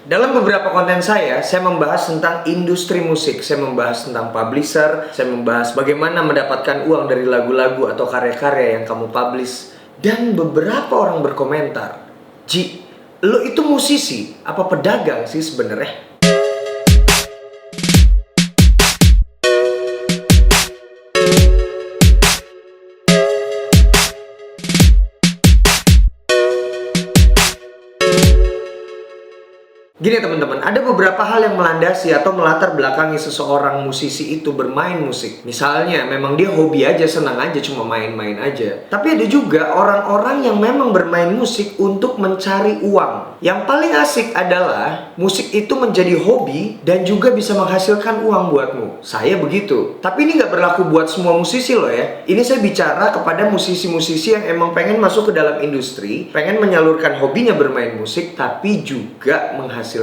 Dalam beberapa konten saya membahas tentang industri musik, saya membahas tentang publisher, saya membahas bagaimana mendapatkan uang dari lagu-lagu atau karya-karya yang kamu publish. Dan beberapa orang berkomentar, "Ji, lo itu musisi apa pedagang sih sebenarnya?" Gini teman-teman, ada beberapa hal yang melandasi atau melatar belakangi seseorang musisi itu bermain musik. Misalnya, memang dia hobi aja, senang aja, cuma main-main aja. Tapi ada juga orang-orang yang memang bermain musik untuk mencari uang. Yang paling asik adalah musik itu menjadi hobi dan juga bisa menghasilkan uang buatmu. Saya begitu. Tapi ini nggak berlaku buat semua musisi loh ya. Ini saya bicara kepada musisi-musisi yang emang pengen masuk ke dalam industri, pengen menyalurkan hobinya bermain musik, tapi juga menghasilkan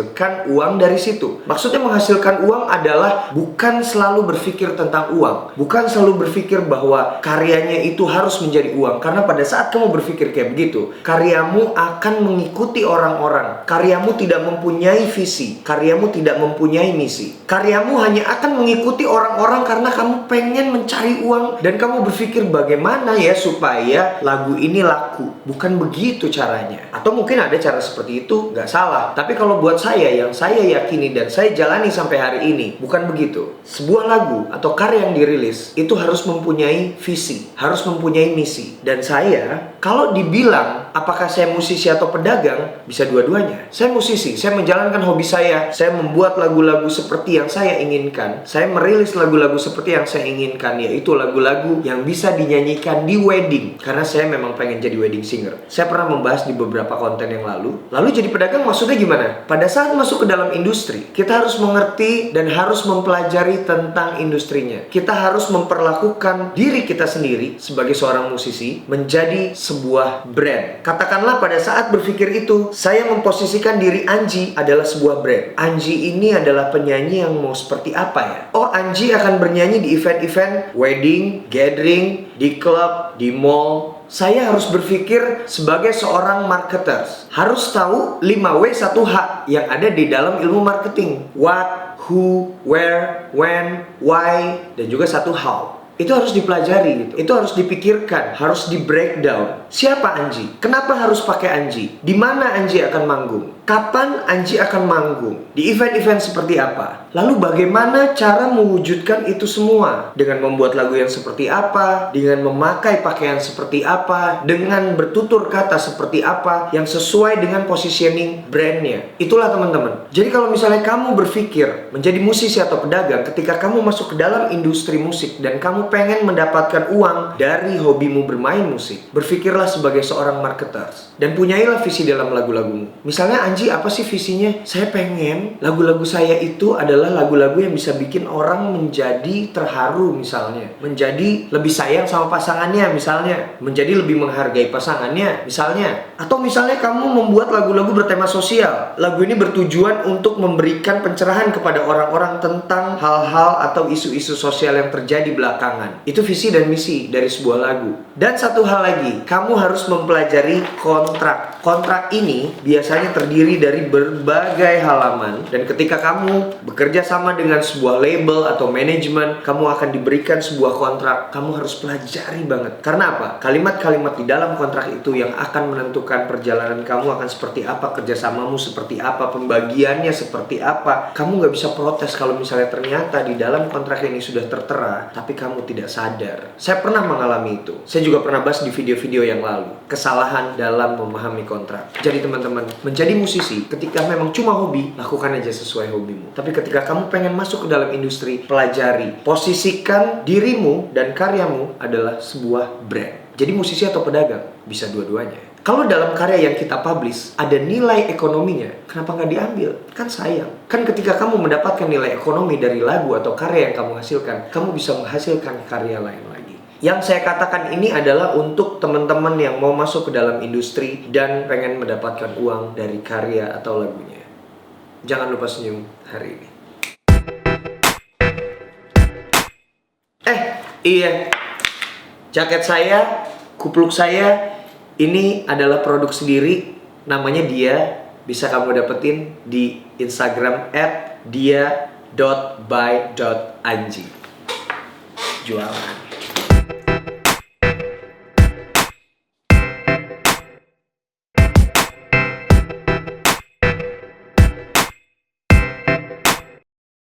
uang dari situ. Maksudnya menghasilkan uang adalah bukan selalu berpikir tentang uang, bukan selalu berpikir bahwa karyanya itu harus menjadi uang. Karena pada saat kamu berpikir kayak begitu, karyamu akan mengikuti orang-orang. Karyamu tidak mempunyai visi, karyamu tidak mempunyai misi. Karyamu hanya akan mengikuti orang-orang karena kamu pengen mencari uang dan kamu berpikir bagaimana ya supaya lagu ini laku. Bukan begitu caranya. Atau mungkin ada cara seperti itu, nggak salah. Tapi kalau buat saya, yang saya yakini dan saya jalani sampai hari ini, bukan begitu. Sebuah lagu atau karya yang dirilis itu harus mempunyai visi, harus mempunyai misi. Dan saya, kalau dibilang apakah saya musisi atau pedagang, bisa dua-duanya. Saya musisi, saya menjalankan hobi saya membuat lagu-lagu seperti yang saya inginkan. Saya merilis lagu-lagu seperti yang saya inginkan, yaitu lagu-lagu yang bisa dinyanyikan di wedding. Karena saya memang pengen jadi wedding singer. Saya pernah membahas di beberapa konten yang lalu. Lalu jadi pedagang maksudnya gimana? Pada saat masuk ke dalam industri, kita harus mengerti dan harus mempelajari tentang industrinya. Kita harus memperlakukan diri kita sendiri sebagai seorang musisi menjadi sebuah brand. Katakanlah pada saat berpikir itu, saya memposisikan diri Anji adalah sebuah brand. Anji ini adalah penyanyi yang mau seperti apa ya? Oh, Anji akan bernyanyi di event-event wedding, gathering, di klub, di mall. Saya harus berpikir sebagai seorang marketers. Harus tahu 5W 1H yang ada di dalam ilmu marketing. What, who, where, when, why, dan juga satu how. Itu harus dipelajari gitu. Itu harus dipikirkan, harus di breakdown. Siapa Anji? Kenapa harus pakai Anji? Di mana Anji akan manggung? Kapan Anji akan manggung? Di event-event seperti apa? Lalu bagaimana cara mewujudkan itu semua? Dengan membuat lagu yang seperti apa? Dengan memakai pakaian seperti apa? Dengan bertutur kata seperti apa? Yang sesuai dengan positioning brandnya. Itulah teman-teman. Jadi kalau misalnya kamu berpikir menjadi musisi atau pedagang, ketika kamu masuk ke dalam industri musik dan kamu pengen mendapatkan uang dari hobimu bermain musik, berpikirlah sebagai seorang marketers dan punyailah visi dalam lagu-lagumu. Misalnya Anji, apa sih visinya? Saya pengen lagu-lagu saya itu adalah lagu-lagu yang bisa bikin orang menjadi terharu misalnya, menjadi lebih sayang sama pasangannya misalnya, menjadi lebih menghargai pasangannya misalnya. Atau misalnya kamu membuat lagu-lagu bertema sosial. Lagu ini bertujuan untuk memberikan pencerahan kepada orang-orang tentang hal-hal atau isu-isu sosial yang terjadi belakangan. Itu visi dan misi dari sebuah lagu. Dan satu hal lagi, kamu harus mempelajari kontrak. Kontrak ini biasanya terdiri dari berbagai halaman, dan ketika kamu bekerja sama dengan sebuah label atau manajemen, kamu akan diberikan sebuah kontrak. Kamu harus pelajari banget. Karena apa? Kalimat-kalimat di dalam kontrak itu yang akan menentukan perjalanan kamu akan seperti apa, kerjasamamu seperti apa, pembagiannya seperti apa. Kamu gak bisa protes kalau misalnya ternyata di dalam kontrak ini sudah tertera, tapi kamu tidak sadar. Saya pernah mengalami itu. Saya juga pernah bahas di video-video yang lalu. Kesalahan dalam memahami kontrak. Jadi teman-teman, menjadi musisi ketika memang cuma hobi, lakukan aja sesuai hobimu. Tapi ketika kamu pengen masuk ke dalam industri, pelajari. Posisikan dirimu dan karyamu adalah sebuah brand. Jadi musisi atau pedagang, bisa dua-duanya. Kalau dalam karya yang kita publish ada nilai ekonominya, kenapa nggak diambil? Kan sayang. Kan ketika kamu mendapatkan nilai ekonomi dari lagu atau karya yang kamu hasilkan, kamu bisa menghasilkan karya lain lagi. Yang saya katakan ini adalah untuk teman-teman yang mau masuk ke dalam industri dan pengen mendapatkan uang dari karya atau lagunya. Jangan lupa senyum hari ini. Iya, jaket saya, kupluk saya, ini adalah produk sendiri, namanya Dia. bisa kamu dapetin di Instagram @dia.by.anji. Jualan.